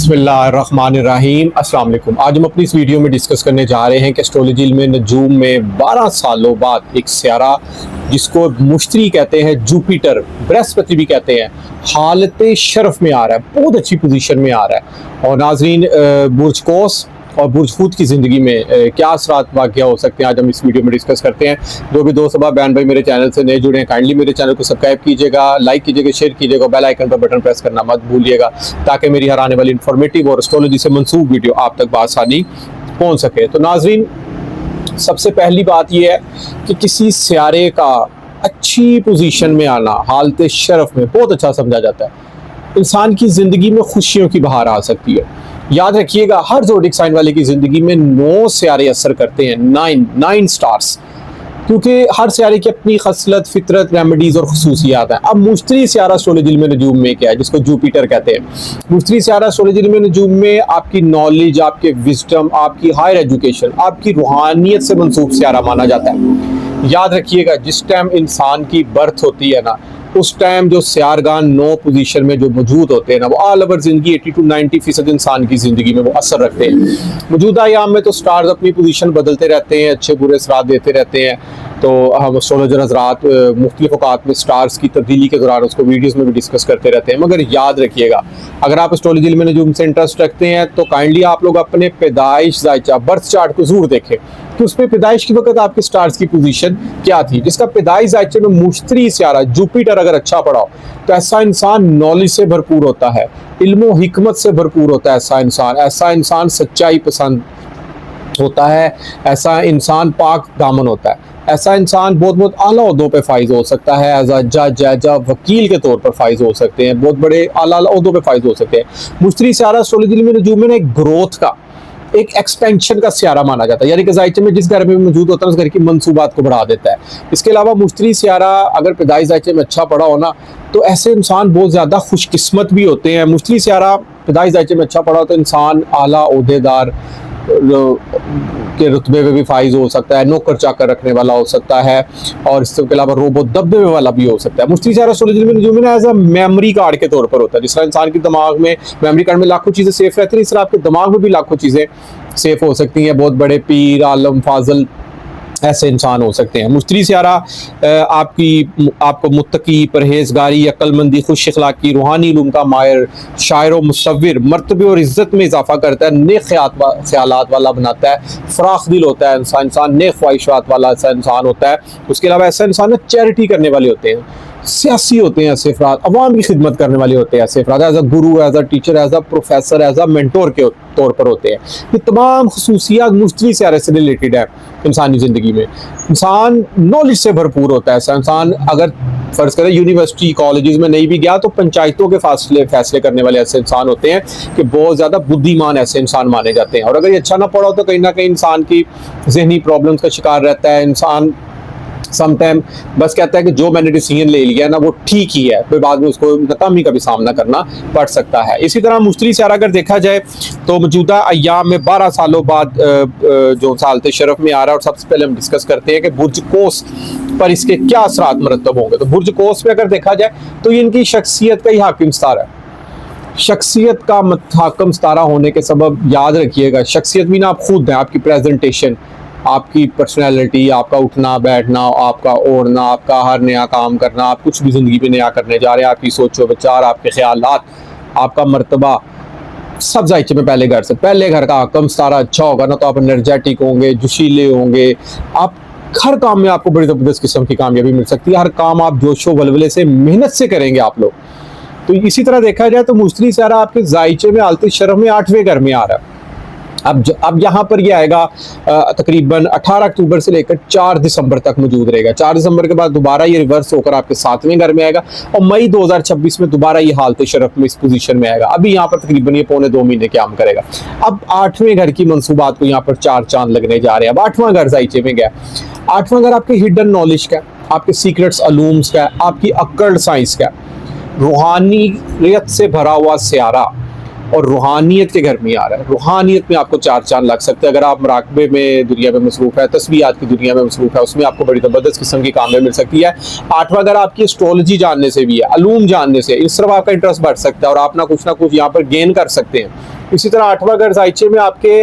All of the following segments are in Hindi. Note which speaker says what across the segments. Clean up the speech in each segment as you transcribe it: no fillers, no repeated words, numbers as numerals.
Speaker 1: बिस्मिल्लाहिर्रहमानिर्रहीम अस्सलाम वालेकुम। आज हम अपनी इस वीडियो में डिस्कस करने जा रहे हैं कि एस्ट्रोलॉजी में नजूम में 12 सालों बाद एक सियारा जिसको मुश्तरी कहते हैं, जुपिटर, बृहस्पति भी कहते हैं, हालत शरफ में आ रहा है, बहुत अच्छी पोजीशन में आ रहा है। और नाजरीन, बुर्ज कौस और बुर्ज खूत की ज़िंदगी में क्या असरात वाक़या हो सकते हैं, आज हम इस वीडियो में डिस्कस करते हैं। जो भी दोस्त अब बहन भाई मेरे चैनल से नए जुड़े हैं, काइंडली मेरे चैनल को सब्सक्राइब कीजिएगा, लाइक कीजिएगा, शेयर कीजिएगा, बेल आइकन पर बटन प्रेस करना मत भूलिएगा ताकि मेरी हर आने वाली इन्फॉर्मेटिव और एस्ट्रोलॉजी से मंसूब वीडियो आप तक बआसानी पहुँच सके। तो नाजरीन, सबसे पहली बात यह है कि किसी सियारे का अच्छी पोजीशन में आना हालत शरफ में बहुत अच्छा समझा जाता है। इंसान की ज़िंदगी में खुशियों की बहार आ सकती है। याद रखिएगा, हर ज़ोडिक साइन वाले की ज़िंदगी में 9 सियारे असर करते हैं, 9 स्टार्स, क्योंकि हर सियारे की अपनी खसलत, फितरत, रेमेडीज़ और खसूसियात हैं। अब मुश्तरी सियारा एस्ट्रोलॉजी में नजूम में क्या है, जिसको जुपिटर कहते हैं। मुश्तरी सियारा एस्ट्रोलॉजी में नजूम में आपकी नॉलेज, आपके विजडम, आपकी हायर एजुकेशन, आपकी रूहानियत से मंसूब सियारा माना जाता है। याद रखिएगा, जिस टाइम इंसान की बर्थ होती है ना, उस टाइम जो सियारगान 9 पोजीशन में जो मौजूद होते हैं ना, वो ऑल ओवर ज़िंदगी 80 to 90% इंसान की ज़िंदगी में वो असर रखते हैं। मौजूदा अयाम में तो स्टार्स अपनी पोजीशन बदलते रहते हैं, अच्छे बुरे असरात देते रहते हैं। तो हम एस्ट्रोलॉजर हज़रात मुख्तलिफ औक़ात में स्टार्स की तब्दीली के दौरान उसको वीडियोज़ में भी डिस्कस करते रहते हैं। मगर याद रखिएगा, अगर आप एस्ट्रोलॉजी में नजूम से इंटरेस्ट रखते हैं तो काइंडली आप लोग अपने पैदाइश जायचा बर्थ चार्ट को ज़रूर देखें कि उस पर पैदाइश के वक्त आपके स्टार्स की पोजीशन क्या थी। जिसका पैदाइश जायचे में मुश्तरी सियारा जुपिटर अगर अच्छा पड़ा हो तो ऐसा इंसान नॉलेज से भरपूर होता है, इल्म हिकमत से भरपूर होता है। ऐसा इंसान सच्चाई पसंद होता है, ऐसा इंसान पाक दामन होता है, ऐसा इंसान बहुत आला ओहदों पे फाइज हो सकता है। एज अ जज, वकील के तौर पर फाइज हो सकते हैं, बहुत बड़े आला ओहदों पे फाइज हो सकते हैं। मुश्तरी सियारा एस्ट्रोलॉजी में नजूम में एक ग्रोथ का, एक एक्सपेंशन का सियारा माना जाता है, यानी कि जायचे में जिस घर में मौजूद होता है उस घर की मंसूबात को बढ़ा देता है। इसके अलावा मुश्तरी सियारा अगर पैदाइश जायचे में अच्छा पड़ा हो ना, तो ऐसे इंसान बहुत ज़्यादा खुशकिस्मत भी होते हैं। मुश्तरी सियारा पैदाइश जायचे में अच्छा पड़ा हो तो इंसान आला ओहदेदार के रुतबे में भी फाइज हो सकता है, नौकर चाकर रखने वाला हो सकता है, और इसके अलावा रोबो दबदबे वाला भी हो सकता है। मुश्तरी सियारा एस्ट्रोलॉजी में जो है ना, एज अ मेमोरी कार्ड के तौर पर होता है। जिस तरह इंसान के दिमाग में मेमोरी कार्ड में लाखों चीज़ें सेफ रहती हैं, इस तरह आपके दिमाग में भी लाखों चीज़ें सेफ हो सकती हैं। बहुत बड़े पीर, आलम, फाजल ऐसे इंसान हो सकते हैं। मुश्तरी सियारा आपको मुत्तकी, परहेजगारी, अक्लमंदी, खुश अखलाकी, रूहानी इल्म का माहिर, शायर व मुसव्विर, मर्तबे और इज़्ज़त में इजाफा करता है, नेक ख्यालात वाला बनाता है, फ़राख दिल होता है इंसान, नेक ख्वाहिशात वाला ऐसा इंसान होता है। उसके अलावा ऐसा इंसान चैरिटी करने वाले होते हैं, सियासी होते हैं ऐसे अफराद, अवाम की खिदमत करने वाले होते हैं ऐसे अफराद, as a guru, as a teacher, as a professor, as a mentor के तौर पर होते हैं। ये तमाम खसूसियात मुश्तरी सियारे से रिलेटेड है। इंसानी ज़िंदगी में इंसान नॉलेज से भरपूर होता है। ऐसा इंसान अगर फ़र्ज़ करें यूनिवर्सिटी कॉलेजेस में नहीं भी गया तो पंचायतों के फैसले करने वाले ऐसे इंसान होते हैं कि बहुत ज़्यादा बुद्धिमान ऐसे इंसान माने जाते हैं। और अगर ये अच्छा ना पड़ा हो तो कहीं ना कहीं इंसान की जहनी प्रॉब्लम्स का शिकार रहता है। इंसान समटाइम बस कहता है कि जो मैंने डिसीजन ले लिया ना वो ठीक ही है, फिर बाद में उसको नाकामी का भी सामना करना पड़ सकता है। इसी तरह मुश्तरी सियारा अगर देखा जाए तो मौजूदा अय्याम में 12 सालों बाद जो हालत शरफ में आ रहा है, और सबसे पहले हम डिस्कस करते हैं कि बुर्ज कौस पर इसके क्या असरात मरतब होंगे। तो बुर्ज कौस पे अगर देखा जाए तो ये इनकी शख्सियत का ही हाकिम सितारा है। शख्सियत का हाकिम सितारा होने के सबब याद रखिएगा, शख्सियत भी ना आप खुद हैं, आपकी प्रेजेंटेशन, आपकी पर्सनैलिटी, आपका उठना बैठना, आपका ओढ़ना, आपका हर नया काम करना, आप कुछ भी ज़िंदगी में नया करने जा रहे हैं, आपकी सोचो विचार, आपके ख्यालात, आपका मर्तबा, सब जायचे में पहले घर का हाकिम सितारा अच्छा होगा ना तो आप एनर्जेटिक होंगे, जोशीले होंगे, आप हर काम में आपको बड़ी ज़बरदस्त किस्म की कामयाबी मिल सकती है। हर काम आप जोशो वलवले से, मेहनत से करेंगे आप लोग। तो इसी तरह देखा जाए तो मुश्तरी सियारा आपके जायचे में हालत शरफ में 8वें घर में आ रहा है। अब यहाँ पर ये आएगा तकरीबन 18 अक्टूबर से लेकर 4 दिसंबर तक मौजूद रहेगा। 4 दिसंबर के बाद दोबारा ये रिवर्स होकर आपके 7वें घर में आएगा, और मई 2026 में दोबारा ये हालत शरफ में इस पोजीशन में आएगा। अभी यहाँ पर तकरीबन ये पौने 2 महीने काम करेगा। अब 8वें घर की मंसूबात को यहाँ पर 4 चांद लगने जा रहे हैं। अब 8वां घर जायचे में गया। 8वां घर आपके हिडन नॉलेज का, आपके सीक्रेट्स अलूम्स का, आपकी अक्कड़ साइंस का, रूहानियत से भरा हुआ सियारा और रूहानियत के घर में आ रहा है। रूहानियत में आपको 4 चांद लग सकते हैं। अगर आप मुराकबे में दुनिया में मसरूफ़ है, तस्बीहात की दुनिया में मसरूफ़ है, उसमें आपको बड़ी ज़बरदस्त किस्म की कामयाबी मिल सकती है। 8वां अगर आपकी एस्ट्रोलॉजी जानने से भी है, अलूम जानने से, इस तरफ आपका इंटरेस्ट बढ़ सकता है और आप ना कुछ यहाँ पर गेन कर सकते हैं। इसी तरह 8वां घर जायचे में आपके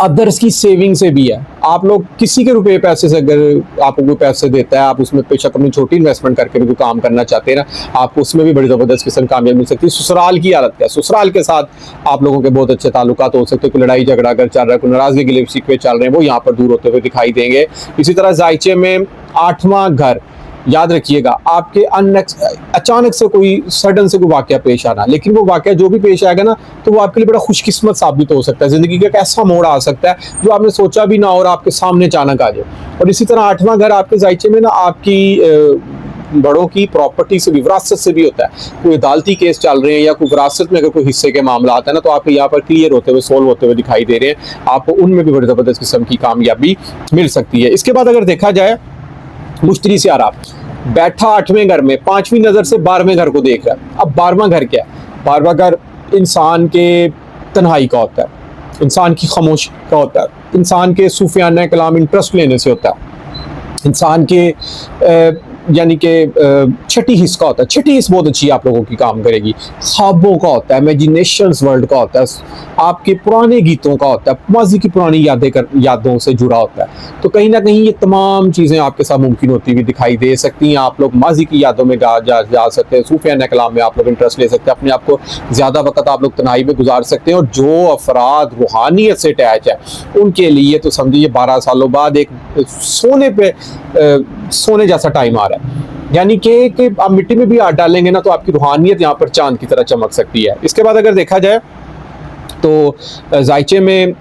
Speaker 1: अदर्स की सेविंग से भी है। आप लोग किसी के रुपए पैसे से अगर आपको कोई पैसे देता है, आप उसमें बेशक अपनी छोटी इन्वेस्टमेंट करके भी कोई काम करना चाहते हैं ना, आपको उसमें भी बड़ी ज़बरदस्त किस्म कामयाबी मिल सकती है। ससुराल की हालत क्या है, ससुराल के साथ आप लोगों के बहुत अच्छे ताल्लुकात हो सकते हैं। कोई लड़ाई झगड़ा अगर चल रहा है, कोई नाराज़गी गिले शिकवे चल रहे हैं, वो यहाँ पर दूर होते हुए दिखाई देंगे। इसी तरह जायचे में 8वां घर, याद रखिएगा आपके अचानक से कोई सडन से कोई वाकया पेश आना, लेकिन वो वाकया जो भी पेश आएगा ना, तो वो आपके लिए बड़ा खुशकिस्मत साबित हो सकता है। जिंदगी का एक ऐसा मोड़ आ सकता है जो आपने सोचा भी ना और आपके सामने अचानक आ जाए। और इसी तरह 8वां घर आपके जायचे में ना आपकी बड़ों की प्रॉपर्टी से भी, विरासत से भी होता है। कोई अदालती केस चल रहे हैं या कोई विरासत में अगर कोई हिस्से के मामला आता है ना, तो आपको यहाँ पर क्लियर होते हुए, सोल्व होते हुए दिखाई दे रहे हैं। आपको उनमें भी बड़ी ज़बरदस्त किस्म की कामयाबी मिल सकती है। इसके बाद अगर देखा जाए, मुश्तरी से आरा बैठा 8वें घर में, 5वीं नज़र से 12वें घर को देख रहा है। अब 12वां घर क्या है? 12वां घर इंसान के तन्हाई का होता है, इंसान की खामोशी का होता है, इंसान के सूफियाना कलाम इंटरेस्ट लेने से होता है, इंसान के यानी कि छठी हिस्स का होता है। छठी हिस्स बहुत अच्छी आप लोगों की काम करेगी। ख्वाबों का होता है, इमेजिनेशंस वर्ल्ड का होता है, आपके पुराने गीतों का होता है, माजी की पुरानी यादों से जुड़ा होता है। तो कहीं ना कहीं ये तमाम चीज़ें आपके साथ मुमकिन होती हुई दिखाई दे सकती हैं। आप लोग माजी की यादों में जा सकते हैं, सूफियाना कलाम में आप लोग इंटरेस्ट ले सकते हैं, अपने आप को ज़्यादा वक्त आप लोग तन्हाई में गुजार सकते हैं। और जो अफराद रूहानियत से अटैच है, उनके लिए तो समझिए 12 सालों बाद एक सोने जैसा टाइम आ रहा है। यानी कि आप मिट्टी में भी हाथ डालेंगे ना, तो आपकी रूहानियत यहाँ पर चांद की तरह चमक सकती है। इसके बाद अगर देखा जाए तो जायचे में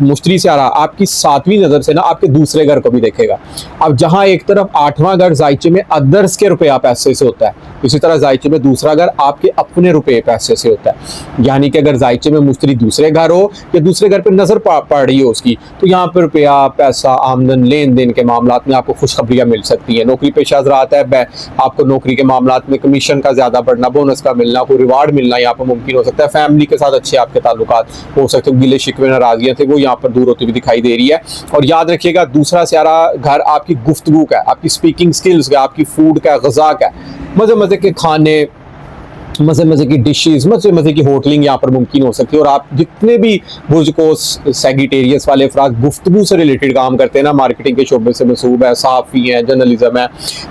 Speaker 1: मुश्तरी से आ रहा, आपकी 7वीं नज़र से ना आपके दूसरे घर को भी देखेगा। अब जहाँ एक तरफ 8वां घर जायचे में अदर्स के रुपया पैसे से होता है, इसी तरह जायचे में दूसरा घर आपके अपने रुपये पैसे से होता है। यानी कि अगर जायचे में मुश्तरी दूसरे घर हो या दूसरे घर पर नज़र पड़ रही हो उसकी, तो यहाँ पर रुपया, पैसा, आमदन, लेन देन के मामला में आपको खुशखबरियाँ मिल सकती हैं। नौकरी पेशा हज़रात है, आपको नौकरी के मामला में कमीशन का ज़्यादा बढ़ना, बोनस का मिलना, कोई रिवार्ड मिलना यहाँ पर मुमकिन हो सकता है। फैमिली के साथ अच्छे आपके ताल्लुकात हो सकते हैं, गिले शिकवे नाराज़गियाँ थे वो यहाँ पर दूर होती हुई दिखाई दे रही है। और याद रखिएगा, दूसरा सारा घर आपकी गुफ्तगू का, आपकी स्पीकिंग स्किल्स का, आपकी फूड का, ग़िज़ा का, मज़े मज़े के खाने, मज़े मज़े की डिशेस, मज़े मज़े की होटलिंग यहाँ पर मुमकिन हो सकती है। और आप जितने भी बुर्ज को सेगिटेरियस वाले अफराद गुफ्तगू से रिलेटेड काम करते हैं ना, मार्केटिंग के शोबे से मसूब है, सहाफ़ी हैं, जर्नलिज्म है,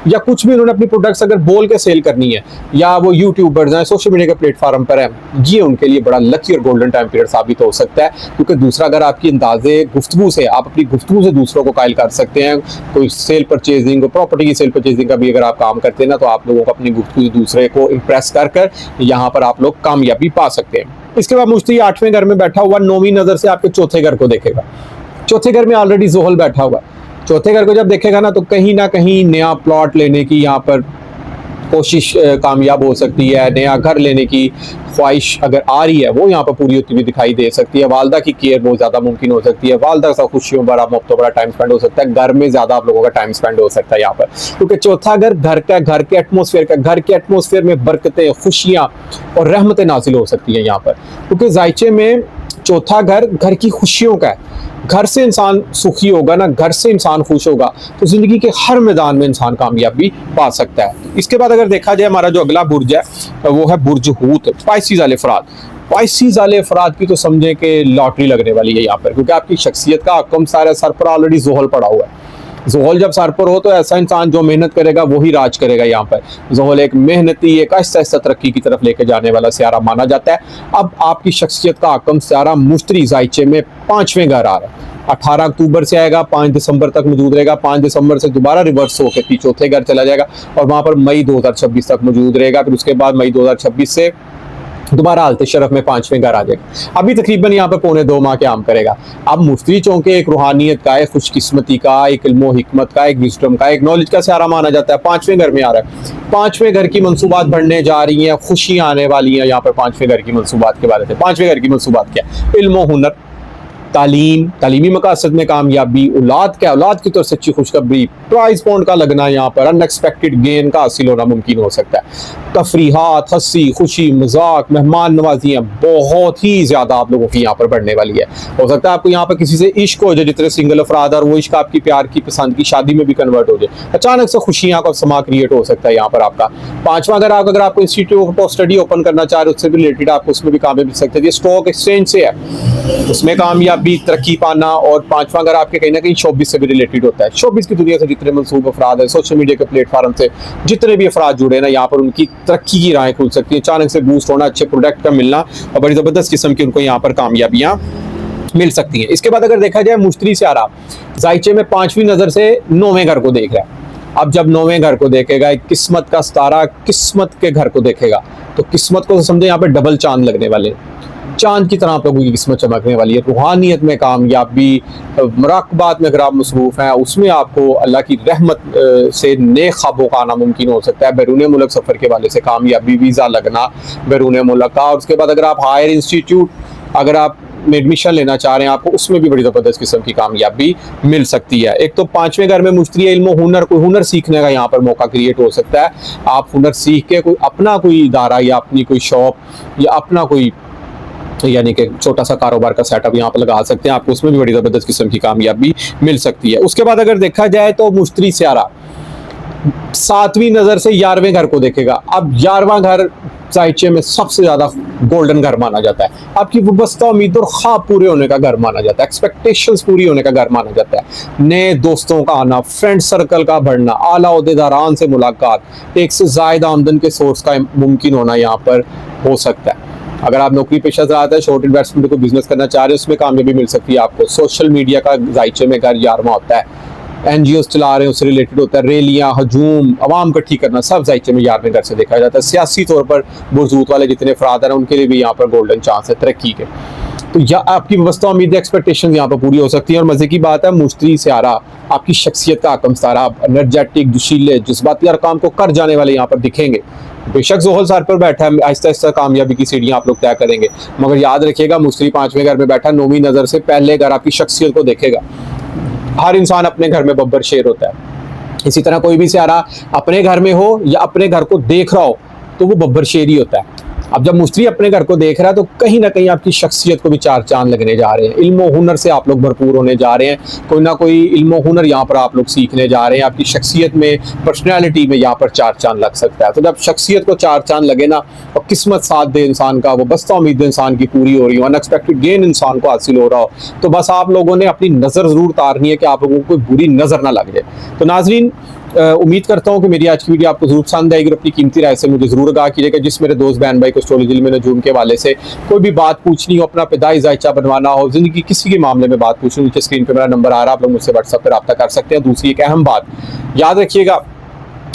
Speaker 1: या कुछ भी उन्होंने अपनी प्रोडक्ट्स अगर बोल के सेल करनी है, या वो यूट्यूबर्स हैं, सोशल मीडिया के प्लेटफॉर्म पर हैं, ये उनके लिए बड़ा लकी और गोल्डन टाइम पीरियड साबित हो सकता है। क्योंकि दूसरा अगर आपकी अंदाज़े गुफ्तगू से, आप अपनी गुफ्तगू से दूसरों को कायल कर सकते हैं। कोई सेल परचेजिंग, प्रॉपर्टी की सेल परचेजिंग का भी अगर आप काम करते हैं ना, तो आप लोगों को अपनी गुफ्तगू से दूसरे को इम्प्रेस कर यहाँ पर आप लोग कामयाबी पा सकते हैं। इसके बाद मुश्तरी 8वें घर में बैठा हुआ 9वीं नज़र से आपके चौथे घर को देखेगा। चौथे घर में ऑलरेडी ज़ोहल बैठा हुआ, चौथे घर को जब देखेगा ना, तो कहीं ना कहीं नया प्लॉट लेने की यहाँ पर कोशिश कामयाब हो सकती है। नया घर लेने की ख्वाहिश अगर आ रही है, वो यहाँ पर पूरी होती हुई दिखाई दे सकती है। वालदा की केयर बहुत ज़्यादा मुमकिन हो सकती है, वालदा का खुशियों बड़ा मोहब्बतों बड़ा टाइम स्पेंड हो सकता है, घर में ज़्यादा आप लोगों का टाइम स्पेंड हो सकता है यहाँ पर। क्योंकि चौथा घर घर के एटमोसफेयर में बरकतें, खुशियाँ और रहमतें नाजिल हो सकती हैं यहाँ पर। क्योंकि जायचे में चौथा घर की खुशियों का है। घर से इंसान सुखी होगा ना, घर से इंसान खुश होगा, तो ज़िंदगी के हर मैदान में इंसान कामयाबी पा सकता है। इसके बाद अगर देखा जाए, हमारा जो अगला बुर्ज है वो है बुर्ज हूत, पाइसिस वाले अफराद। पाइसिस वाले अफराद की तो समझें कि लॉटरी लगने वाली है यहाँ पर, क्योंकि आपकी शख्सियत का हकम सारा सर पर ऑलरेडी ज़ोहल पड़ा हुआ है। ज़ोहल जब सर पर हो, तो ऐसा इंसान जो मेहनत करेगा वही राज करेगा यहाँ पर। ज़ोहल एक मेहनती, एक आहिस्ता आहिस्ता तरक्की की तरफ लेके जाने वाला सियारा माना जाता है। अब आपकी शख्सियत का हकम सियारा मुश्तरी जायचे में 5वें घर आ रहा है। 18 अक्टूबर से आएगा, 5 दिसंबर तक मौजूद रहेगा, 5 दिसंबर से दोबारा रिवर्स होकर चौथे घर चला जाएगा और वहाँ पर मई 2026 तक मौजूद रहेगा। फिर उसके बाद मई 2026 से दोबारा हालत शरफ में 5वें घर आ जाएगा। अभी तकरीबन यहाँ पर 1.25 माह काम करेगा। अब मुफ्ती चौंके एक रूहानियत का, एक खुशकिस्मती का, एक इल्मो हिकमत का, एक विजडम का, एक नॉलेज का सहारा माना जाता है। 5वें घर में आ रहा है। 5वें घर की मनसूबात बढ़ने जा रही हैं, खुशियाँ आने वाली हैं यहाँ पर 5वें घर की मनसूबात के बारे में। 5वें घर की मनसूबात क्या? इल्मो हुनर, तालीमी मकासद में कामयाबी, औलाद की तरफ से अच्छी खुशखबरी, प्राइज पॉइंट का लगना, यहाँ पर अनएक्सपेक्टेड गेन का हासिल होना मुमकिन हो सकता है। तफरीहात, हंसी खुशी, मजाक, मेहमान नवाजियाँ बहुत ही ज़्यादा आप लोगों की यहाँ पर बढ़ने वाली है। हो सकता है आपको यहाँ पर किसी से इश्क हो जाए, जितने सिंगल अफराद और वो इश्क आपकी प्यार की पसंद की शादी में भी कन्वर्ट हो जाए। अचानक से खुशियाँ का समा क्रिएट हो सकता है यहाँ पर आपका। पांचवा, अगर आपको इंस्टीट्यूट ऑफ स्टडी ओपन करना चाह रहे हो, उससे भी रिलेटेड आपको उसमें भी कामयाबी मिल सकती है। स्टॉक एक्सचेंज से है, उसमें कामयाबी, तरक्की पाना। और पांचवा, अगर आपके कहीं ना कहीं शोबिस से भी रिलेटेड होता है, शोबिस की दुनिया से जितने मनसूब अफराद है, सोशल मीडिया के प्लेटफॉर्म से जितने भी अफराद जुड़े हैं ना, यहाँ पर उनकी तरक्की की राहें खुल सकती है। अचानक से बूस्ट होना, अच्छे प्रोडक्ट का मिलना और बड़ी ज़बरदस्त किस्म की उनको यहाँ पर कामयाबियाँ मिल सकती हैं। इसके बाद अगर देखा जाए मुश्तरी सियारा जायचे में 5वीं नज़र से 9वें घर को देख रहा है। अब जब 9वें घर को देखेगा, एक किस्मत का सितारा किस्मत के घर को देखेगा, तो किस्मत को समझे यहाँ पे डबल चांद लगने वाले, चांद की तरह आप लोगों की किस्मत चमकने वाली है। रूहानियत में कामयाबी, मुराकबात में अगर आप मसरूफ़ हैं, उसमें आपको अल्लाह की रहमत से नेक ख्वाबों का आना मुमकिन हो सकता है। बैरून मुल्क सफ़र के वाले से कामयाबी, वीज़ा लगना बैरून मुल्क का। और उसके बाद अगर आप हायर इंस्टीट्यूट अगर आप में एडमिशन लेना चाह रहे हैं, आपको उसमें भी बड़ी ज़बरदस्त किस्म की कामयाबी मिल सकती है। एक तो 5वें घर में मुश्तरी इल्म हुनर, कोई हुनर सीखने का यहाँ पर मौका क्रिएट हो सकता है। आप हुनर सीख के कोई इदारा या अपनी कोई शॉप या अपना कोई यानी कि छोटा सा कारोबार का सेटअप यहाँ पर लगा सकते हैं, आपको उसमें भी बड़ी ज़बरदस्त किस्म की कामयाबी मिल सकती है। उसके बाद अगर देखा जाए तो मुश्तरी सियारा 7वीं नज़र से 11वें घर को देखेगा। अब 11वां घर जायचे में सबसे ज़्यादा गोल्डन घर माना जाता है, आपकी वाबस्ता उम्मीद और ख्वाब पूरे होने का घर माना जाता है, एक्सपेक्टेशंस पूरी होने का घर माना जाता है। नए दोस्तों का आना, फ्रेंड सर्कल का बढ़ना, आला ओहदेदारान से मुलाकात, एक से ज़ायदा आमदन के सोर्स का मुमकिन होना यहाँ पर हो सकता है। अगर आप नौकरी पेशा से आते हैं, शॉर्ट इन्वेस्टमेंट को बिजनेस करना चाह रहे हैं, उसमें कामयाबी मिल सकती है आपको। सोशल मीडिया का जायचे में घर 11वां होता है, NGOs चला रहे हैं उससे रिलेटेड होता है, रैलियाँ, हजूम, आवाम इकट्ठी करना, सब जायचे में 11वें घर से देखा जाता है। सियासी तौर पर बुर्जूत वाले जितने अफराद हैं उनके लिए भी यहाँ पर गोल्डन चांस है तरक्की के। तो या आपकी व्यवस्था उम्मीद एक्सपेक्टेशन यहाँ पर पूरी हो सकती है। और मज़े की बात है, मुश्तरी सियारा आपकी शख्सियत का आकम सितारा, आप एनर्जेटिक, जोशीले, जज्बाती और काम को कर जाने वाले यहाँ पर दिखेंगे। बेशक ज़ोहल सर पर बैठा है, आहिस्ता आहिस्ता कामयाबी की सीढ़ियाँ आप लोग तय करेंगे, मगर याद रखिएगा मुश्तरी 5वें घर में बैठा, 9वीं नज़र से पहले घर आपकी शख्सियत को देखेगा। हर इंसान अपने घर में बब्बर शेर होता है, इसी तरह कोई भी सियारा अपने घर में हो या अपने घर को देख रहा हो तो वो बब्बर शेर ही होता है। अब जब मुश्तरी अपने घर को देख रहा है तो कहीं ना कहीं आपकी शख्सियत को भी 4 चांद लगने जा रहे हैं। इल्म हुनर से आप लोग भरपूर होने जा रहे हैं, कोई ना कोई इल्म हुनर यहाँ पर आप लोग सीखने जा रहे हैं। आपकी शख्सियत में, पर्सनैलिटी में यहाँ पर 4 चांद लग सकता है। तो जब शख्सियत को 4 चांद लगे ना और किस्मत साथ दे इंसान का, वो बस्ता उम्मीद इंसान की पूरी हो रही हो, अनएक्सपेक्टेड गेन इंसान को हासिल हो रहा हो, तो बस आप लोगों ने अपनी नज़र ज़रूर उतारनी है कि आप लोगों को कोई बुरी नज़र ना लग जाए। तो नाजरीन, उम्मीद करता हूँ कि मेरी आज की वीडियो आपको जरूर पसंद आएगी। अपनी कीमती राय से मुझे जरूर आगाह कीजिएगा। जिस मेरे दोस्त बहन भाई को एस्ट्रोलॉजी इल्म नजूम के वाले से कोई भी बात पूछनी हो, अपना पैदाइश जायचा बनवाना हो, जिंदगी किसी के मामले में बात पूछनी, नीचे स्क्रीन पे मेरा नंबर आ रहा है, आप लोग मुझसे व्हाट्सएप पर रब्ता कर सकते हैं। दूसरी एक अहम बात याद रखिएगा,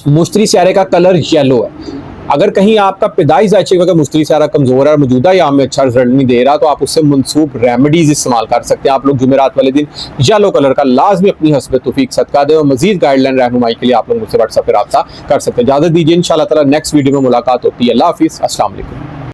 Speaker 1: मुश्तरी सियारे का कलर येलो है। अगर कहीं आपका पैदाइश जायचे का मुश्तरी सियारा कमजोर है और मौजूदा याम में अच्छा रिजल्ट नहीं दे रहा, तो आप उससे मनसूब रेमेडीज इस्तेमाल कर सकते हैं। आप लोग जुमेरात वाले दिन येलो कलर का लाजमी अपनी हस्ब तौफीक सदका दें और मजीद गाइडलाइन रहनुमाई के लिए आप लोग मुझसे व्हाट्सएप पर रब्ता कर सकते हैं। इजाज़त दीजिए, इंशाअल्लाह ताला नेक्स्ट वीडियो में मुलाकात होती है। अल्लाह हाफिज़, अस्सलाम वालेकुम।